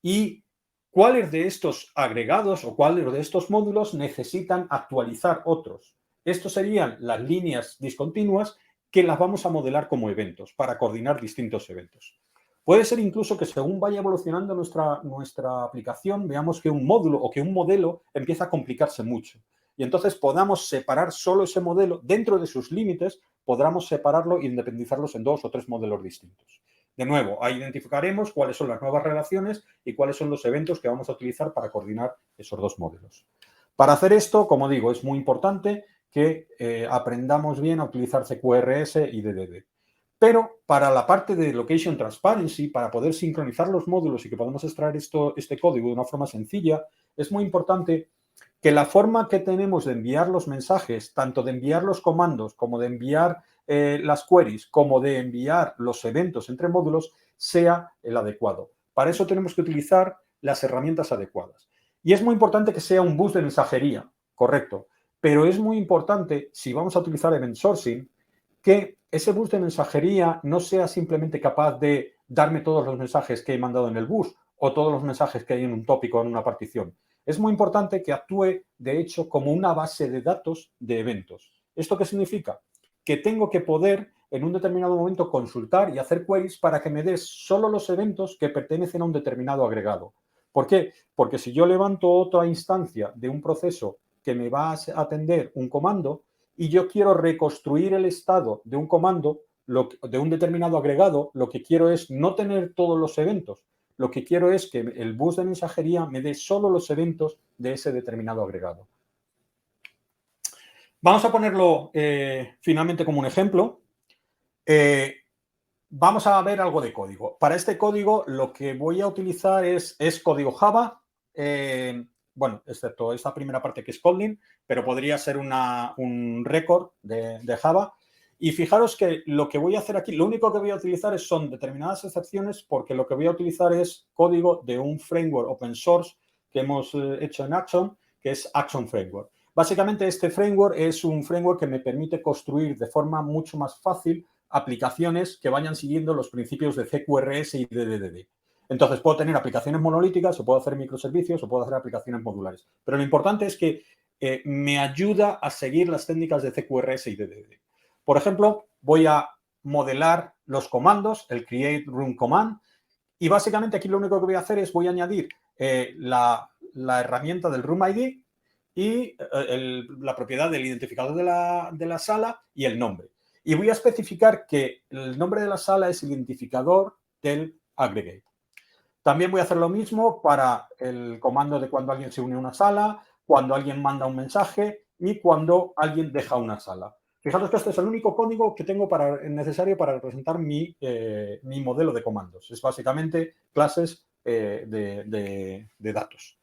Y cuáles de estos agregados o cuáles de estos módulos necesitan actualizar otros. Estos serían las líneas discontinuas que las vamos a modelar como eventos para coordinar distintos eventos. Puede ser incluso que según vaya evolucionando nuestra aplicación, veamos que un módulo o que un modelo empieza a complicarse mucho. Y entonces podamos separar solo ese modelo, dentro de sus límites, podamos separarlo e independizarlos en 2 o 3 modelos distintos. De nuevo, ahí identificaremos cuáles son las nuevas relaciones y cuáles son los eventos que vamos a utilizar para coordinar esos 2 modelos. Para hacer esto, como digo, es muy importante que aprendamos bien a utilizar CQRS y DDD. Pero para la parte de Location Transparency, para poder sincronizar los módulos y que podamos extraer este código de una forma sencilla, es muy importante que la forma que tenemos de enviar los mensajes, tanto de enviar los comandos como de enviar las queries, como de enviar los eventos entre módulos, sea el adecuado. Para eso tenemos que utilizar las herramientas adecuadas. Y es muy importante que sea un bus de mensajería, correcto. Pero es muy importante, si vamos a utilizar event sourcing, que ese bus de mensajería no sea simplemente capaz de darme todos los mensajes que he mandado en el bus o todos los mensajes que hay en un tópico o en una partición. Es muy importante que actúe, de hecho, como una base de datos de eventos. ¿Esto qué significa? Que tengo que poder, en un determinado momento, consultar y hacer queries para que me des solo los eventos que pertenecen a un determinado agregado. ¿Por qué? Porque si yo levanto otra instancia de un proceso que me va a atender un comando y yo quiero reconstruir el estado de un comando, de un determinado agregado, lo que quiero es no tener todos los eventos. Lo que quiero es que el bus de mensajería me dé solo los eventos de ese determinado agregado. Vamos a ponerlo finalmente como un ejemplo. Vamos a ver algo de código. Para este código lo que voy a utilizar es código Java, bueno, excepto esta primera parte que es Kotlin, pero podría ser un record de Java. Y fijaros que lo que voy a hacer aquí, lo único que voy a utilizar son determinadas excepciones porque lo que voy a utilizar es código de un framework open source que hemos hecho en Action, que es Action Framework. Básicamente este framework es un framework que me permite construir de forma mucho más fácil aplicaciones que vayan siguiendo los principios de CQRS y de DDD. Entonces, puedo tener aplicaciones monolíticas, o puedo hacer microservicios, o puedo hacer aplicaciones modulares. Pero lo importante es que me ayuda a seguir las técnicas de CQRS y DDD. Por ejemplo, voy a modelar los comandos, el create run command, y básicamente aquí lo único que voy a hacer es voy a añadir la herramienta del room ID y la propiedad del identificador de la sala y el nombre. Y voy a especificar que el nombre de la sala es el identificador del aggregate. También voy a hacer lo mismo para el comando de cuando alguien se une a una sala, cuando alguien manda un mensaje y cuando alguien deja una sala. Fijaros que este es el único código que tengo necesario para representar mi modelo de comandos. Es básicamente clases de datos.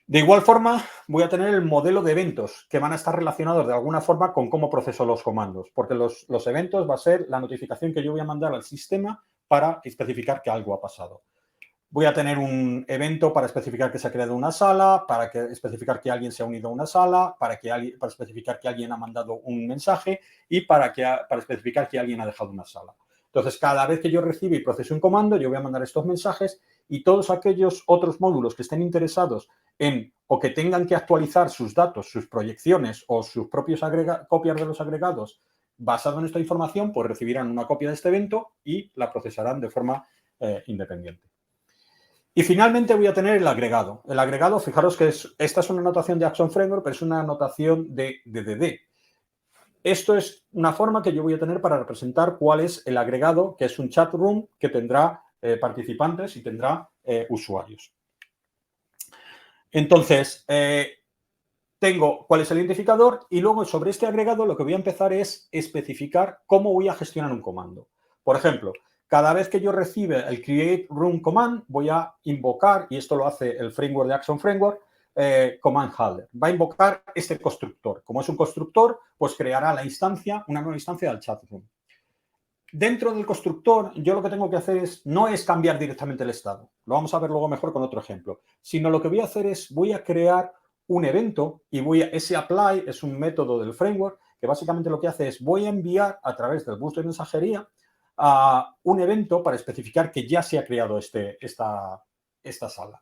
De igual forma, voy a tener el modelo de eventos que van a estar relacionados de alguna forma con cómo proceso los comandos, porque los eventos va a ser la notificación que yo voy a mandar al sistema para especificar que algo ha pasado. Voy a tener un evento para especificar que se ha creado una sala, para especificar que alguien se ha unido a una sala, para especificar que alguien ha mandado un mensaje y para especificar que alguien ha dejado una sala. Entonces, cada vez que yo reciba y procese un comando, yo voy a mandar estos mensajes y todos aquellos otros módulos que estén interesados en o que tengan que actualizar sus datos, sus proyecciones o sus propios copias de los agregados basado en esta información, pues recibirán una copia de este evento y la procesarán de forma independiente. Y finalmente voy a tener el agregado. El agregado, fijaros que esta es una notación de Action Framework, pero es una notación de DDD. Esto es una forma que yo voy a tener para representar cuál es el agregado, que es un chat room que tendrá participantes y tendrá usuarios. Entonces, tengo cuál es el identificador y luego sobre este agregado lo que voy a empezar es especificar cómo voy a gestionar un comando. Por ejemplo, cada vez que yo reciba el create room command, voy a invocar, y esto lo hace el framework de Action Framework, command handler. Va a invocar este constructor. Como es un constructor, pues creará la instancia, una nueva instancia del chat room. Dentro del constructor, yo lo que tengo que hacer no es cambiar directamente el estado. Lo vamos a ver luego mejor con otro ejemplo. Sino lo que voy a hacer es, voy a crear un evento y ese apply es un método del framework que básicamente lo que hace es, voy a enviar a través del bus de mensajería a un evento para especificar que ya se ha creado esta sala.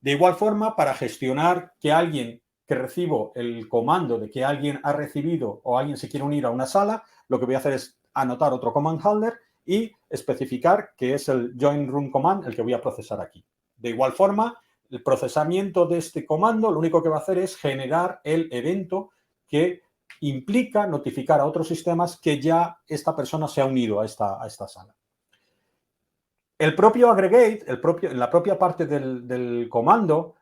De igual forma, para gestionar que alguien que recibo el comando de que alguien ha recibido o alguien se quiere unir a una sala, lo que voy a hacer es anotar otro command handler y especificar que es el join room command el que voy a procesar aquí. De igual forma, el procesamiento de este comando lo único que va a hacer es generar el evento que implica notificar a otros sistemas que ya esta persona se ha unido a esta sala. El propio aggregate, en la propia parte del comando,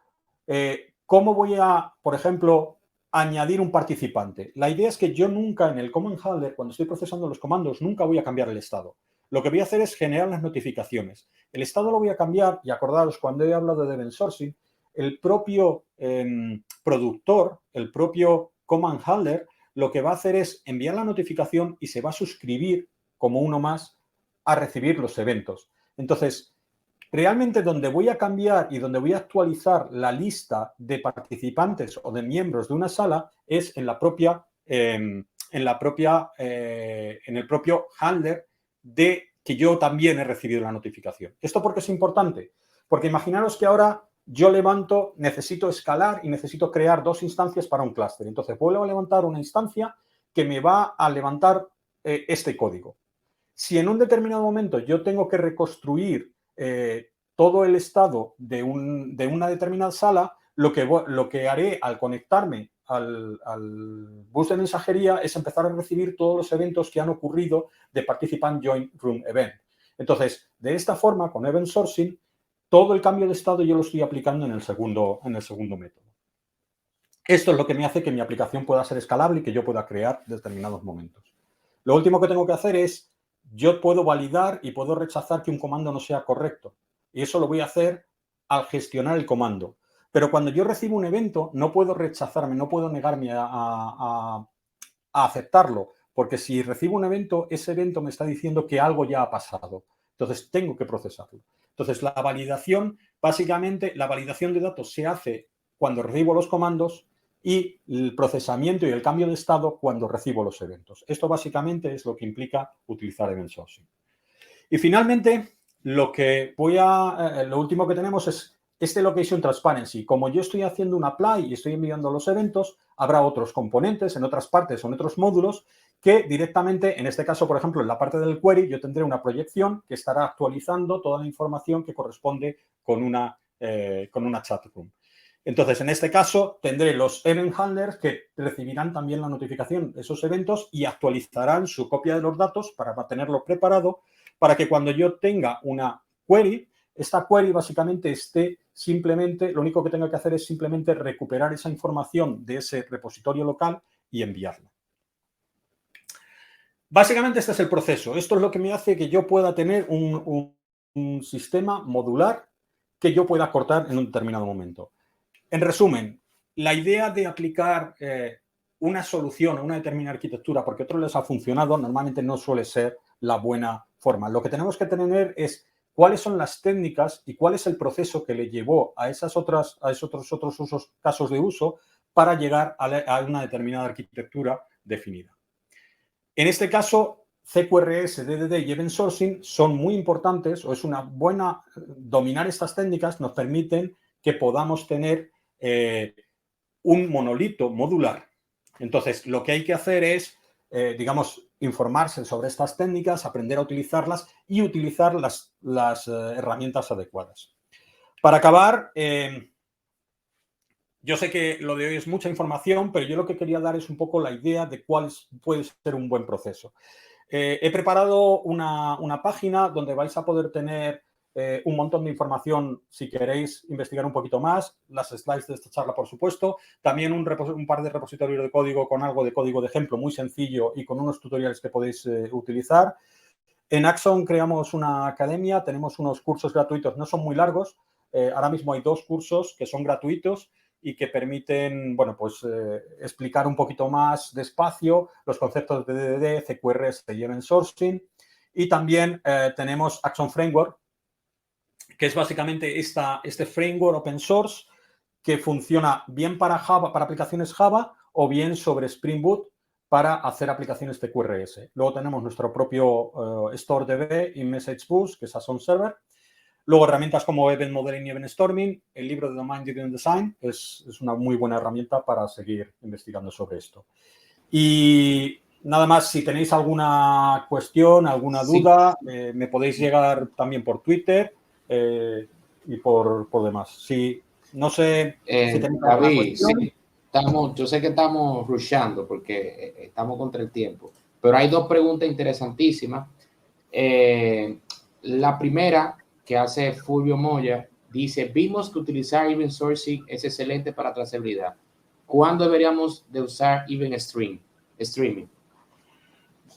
¿cómo voy a, por ejemplo, añadir un participante? La idea es que yo nunca en el command handler, cuando estoy procesando los comandos, nunca voy a cambiar el estado. Lo que voy a hacer es generar las notificaciones. El estado lo voy a cambiar, y acordaros, cuando he hablado de event sourcing, el propio productor, el propio command handler, lo que va a hacer es enviar la notificación y se va a suscribir como uno más a recibir los eventos. Entonces, realmente donde voy a cambiar y donde voy a actualizar la lista de participantes o de miembros de una sala es en el propio handler de que yo también he recibido la notificación. ¿Esto por qué es importante? Porque imaginaros que ahora yo necesito escalar y necesito crear 2 instancias para un clúster. Entonces, vuelvo a levantar una instancia que me va a levantar este código. Si en un determinado momento yo tengo que reconstruir todo el estado de una determinada sala, lo que haré al conectarme al bus de mensajería es empezar a recibir todos los eventos que han ocurrido de Participant Join Room Event. Entonces, de esta forma, con Event Sourcing, todo el cambio de estado yo lo estoy aplicando en el segundo método. Esto es lo que me hace que mi aplicación pueda ser escalable y que yo pueda crear determinados momentos. Lo último que tengo que hacer es, yo puedo validar y puedo rechazar que un comando no sea correcto. Y eso lo voy a hacer al gestionar el comando. Pero cuando yo recibo un evento, no puedo rechazarme, no puedo negarme a aceptarlo. Porque si recibo un evento, ese evento me está diciendo que algo ya ha pasado. Entonces, tengo que procesarlo. Entonces, la validación, básicamente, la validación de datos se hace cuando recibo los comandos y el procesamiento y el cambio de estado cuando recibo los eventos. Esto básicamente es lo que implica utilizar Event Sourcing. Y finalmente, lo último que tenemos es este Location Transparency. Como yo estoy haciendo un apply y estoy enviando los eventos, habrá otros componentes en otras partes o en otros módulos que directamente, en este caso, por ejemplo, en la parte del query, yo tendré una proyección que estará actualizando toda la información que corresponde con una chat room. Entonces, en este caso, tendré los event handlers que recibirán también la notificación de esos eventos y actualizarán su copia de los datos para mantenerlo preparado para que cuando yo tenga una query, esta query básicamente esté simplemente, lo único que tengo que hacer es simplemente recuperar esa información de ese repositorio local y enviarla. Básicamente este es el proceso. Esto es lo que me hace que yo pueda tener un sistema modular que yo pueda cortar en un determinado momento. En resumen, la idea de aplicar una solución a una determinada arquitectura porque a otros les ha funcionado normalmente no suele ser la buena forma. Lo que tenemos que tener es cuáles son las técnicas y cuál es el proceso que le llevó a esos otros casos de uso para llegar a una determinada arquitectura definida. En este caso, CQRS, DDD y Event Sourcing son muy importantes, o es una buena, dominar estas técnicas nos permiten que podamos tener un monolito modular. Entonces, lo que hay que hacer es, digamos, informarse sobre estas técnicas, aprender a utilizarlas y utilizar las herramientas adecuadas. Para acabar, yo sé que lo de hoy es mucha información, pero yo lo que quería dar es un poco la idea de cuál puede ser un buen proceso. He preparado una página donde vais a poder tener un montón de información si queréis investigar un poquito más, las slides de esta charla, por supuesto, también un par de repositorios de código con algo de código de ejemplo muy sencillo y con unos tutoriales que podéis utilizar. En Axon creamos una academia, tenemos unos cursos gratuitos, no son muy largos, ahora mismo hay 2 cursos que son gratuitos y que permiten, bueno, pues explicar un poquito más despacio los conceptos de DDD, CQRS y Event Sourcing. Y también tenemos Axon Framework, que es básicamente este framework open source que funciona bien para Java, para aplicaciones Java, o bien sobre Spring Boot para hacer aplicaciones CQRS. Luego tenemos nuestro propio StoreDB y Message Bus, que es Axon Server. Luego, herramientas como Event Modeling y Event Storming. El libro de Domain Driven Design es una muy buena herramienta para seguir investigando sobre esto. Y nada más, si tenéis alguna cuestión, alguna duda, me podéis llegar también por Twitter y por demás. Si, no sé si tenéis alguna cuestión. Sí, yo sé que estamos rushando porque estamos contra el tiempo, pero hay 2 preguntas interesantísimas. La primera que hace Fulvio Moya dice: vimos que utilizar Event Sourcing es excelente para trazabilidad. ¿Cuándo deberíamos de usar Event Streaming?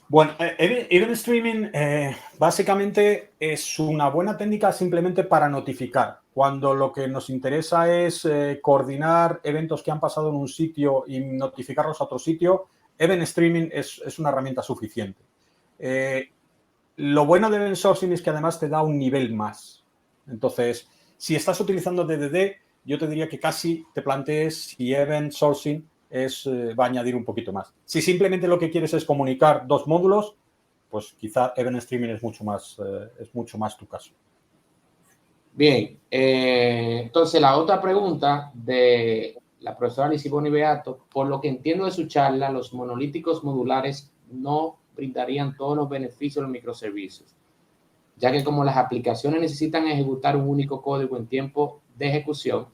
Bueno, Event Streaming básicamente es una buena técnica simplemente para notificar. Cuando lo que nos interesa es coordinar eventos que han pasado en un sitio y notificarlos a otro sitio, Event Streaming es una herramienta suficiente. Lo bueno de Event Sourcing es que además te da un nivel más. Entonces, si estás utilizando DDD, yo te diría que casi te plantees si Event Sourcing va a añadir un poquito más. Si simplemente lo que quieres es comunicar 2 módulos, pues quizá Event Streaming es mucho más tu caso. Bien, entonces la otra pregunta de la profesora Lisiboni Beato: por lo que entiendo de su charla, los monolíticos modulares no brindarían todos los beneficios de los microservicios, ya que como las aplicaciones necesitan ejecutar un único código en tiempo de ejecución,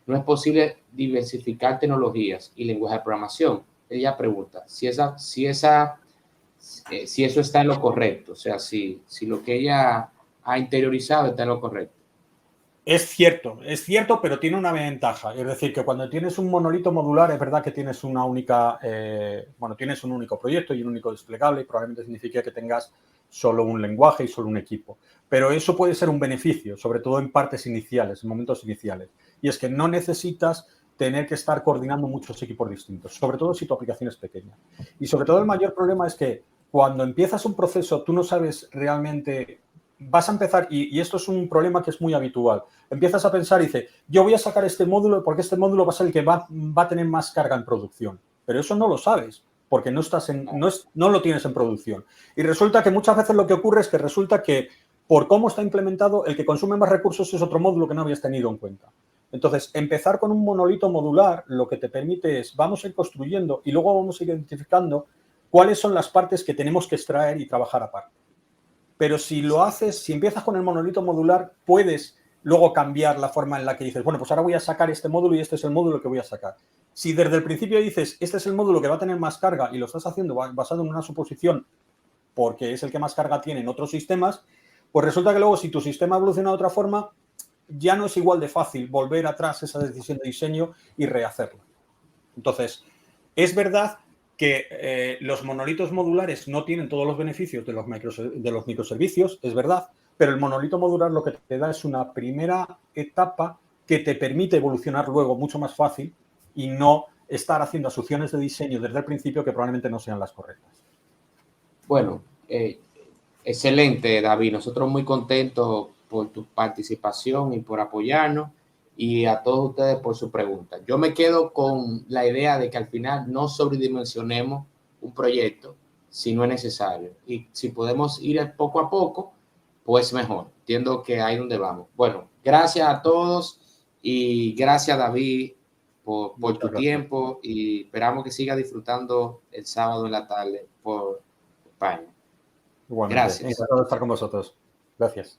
no es posible diversificar tecnologías y lenguaje de programación. Ella pregunta si eso está en lo correcto, o sea, si lo que ella ha interiorizado está en lo correcto. Es cierto, pero tiene una ventaja. Es decir, que cuando tienes un monolito modular, es verdad que tienes tienes un único proyecto y un único desplegable, y probablemente signifique que tengas solo un lenguaje y solo un equipo. Pero eso puede ser un beneficio, sobre todo en partes iniciales, en momentos iniciales. Y es que no necesitas tener que estar coordinando muchos equipos distintos, sobre todo si tu aplicación es pequeña. Y sobre todo el mayor problema es que cuando empiezas un proceso, tú no sabes realmente... Vas a empezar, y esto es un problema que es muy habitual, empiezas a pensar y dices, yo voy a sacar este módulo porque este módulo va a ser el que va a tener más carga en producción. Pero eso no lo sabes, porque no lo tienes en producción. Y resulta que muchas veces lo que ocurre es que resulta que por cómo está implementado, el que consume más recursos es otro módulo que no habías tenido en cuenta. Entonces, empezar con un monolito modular lo que te permite es, vamos a ir construyendo y luego vamos a ir identificando cuáles son las partes que tenemos que extraer y trabajar aparte. Pero si empiezas con el monolito modular, puedes luego cambiar la forma en la que dices, bueno, pues ahora voy a sacar este módulo y este es el módulo que voy a sacar. Si desde el principio dices, este es el módulo que va a tener más carga y lo estás haciendo basado en una suposición porque es el que más carga tiene en otros sistemas, pues resulta que luego si tu sistema evoluciona de otra forma, ya no es igual de fácil volver atrás esa decisión de diseño y rehacerla. Entonces, es verdad que los monolitos modulares no tienen todos los beneficios de los microservicios, es verdad, pero el monolito modular lo que te da es una primera etapa que te permite evolucionar luego mucho más fácil y no estar haciendo asunciones de diseño desde el principio que probablemente no sean las correctas. Bueno, excelente, David. Nosotros muy contentos por tu participación y por apoyarnos, y a todos ustedes por su pregunta. Yo me quedo con la idea de que al final no sobredimensionemos un proyecto si no es necesario. Y si podemos ir poco a poco, pues mejor. Entiendo que ahí donde vamos. Bueno, gracias a todos y gracias, David, por tu tiempo, y esperamos que siga disfrutando el sábado en la tarde por España. Igualmente. Gracias. Encantado de estar con vosotros. Gracias.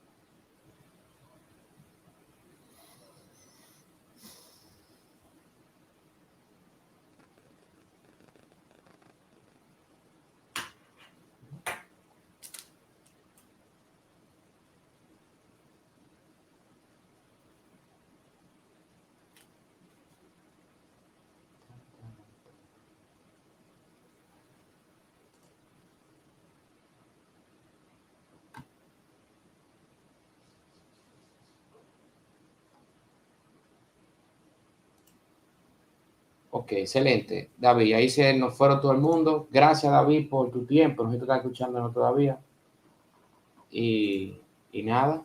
Ok, excelente. David, ahí se nos fueron todo el mundo. Gracias, David, por tu tiempo. No sé si tú estás escuchándonos todavía. Y nada,